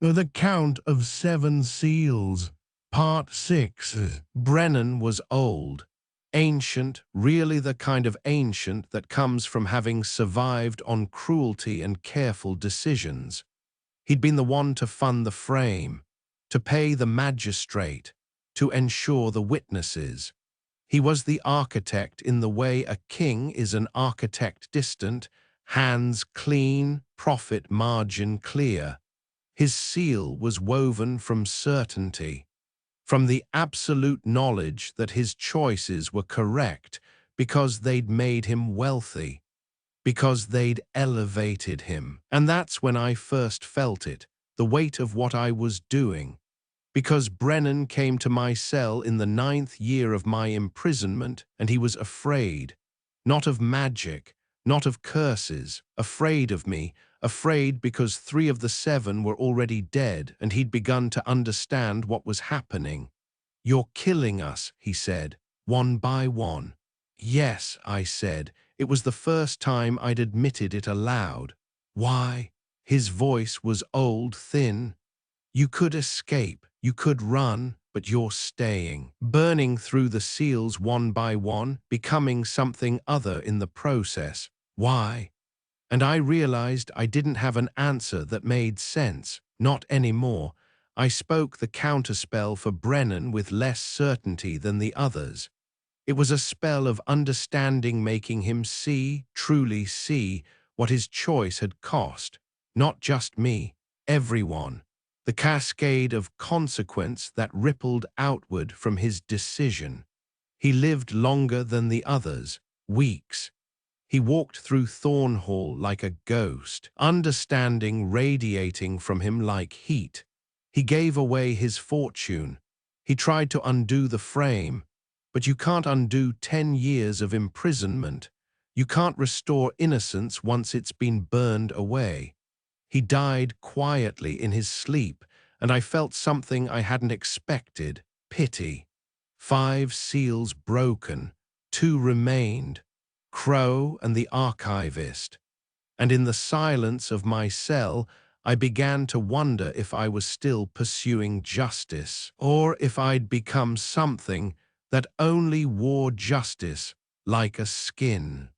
The Count of Seven Seals, Part 6. Brennan was old, ancient, really the kind of ancient that comes from having survived on cruelty and careful decisions. He'd been the one to fund the frame, to pay the magistrate, to ensure the witnesses. He was the architect in the way a king is an architect distant, hands clean, profit margin clear. His seal was woven from certainty, from the absolute knowledge that his choices were correct because they'd made him wealthy, because they'd elevated him. And that's when I first felt it, the weight of what I was doing. Because Brennan came to my cell in the 9th year of my imprisonment, and he was afraid, not of magic, not of curses, afraid of me, afraid because 3 of the 7 were already dead, and he'd begun to understand what was happening. "You're killing us," he said, "one by one." "Yes," I said. It was the first time I'd admitted it aloud. "Why?" His voice was old, thin. "You could escape, you could run, but you're staying, burning through the seals one by one, becoming something other in the process. Why?" And I realized I didn't have an answer that made sense. Not anymore. I spoke the counterspell for Brennan with less certainty than the others. It was a spell of understanding, making him see, truly see, what his choice had cost. Not just me, everyone. The cascade of consequence that rippled outward from his decision. He lived longer than the others, weeks. He walked through Thornhall like a ghost, understanding radiating from him like heat. He gave away his fortune. He tried to undo the frame, but you can't undo 10 years of imprisonment. You can't restore innocence once it's been burned away. He died quietly in his sleep, and I felt something I hadn't expected, pity. 5 seals broken, 2 remained, Crow and the archivist. And in the silence of my cell, I began to wonder if I was still pursuing justice, or if I'd become something that only wore justice like a skin.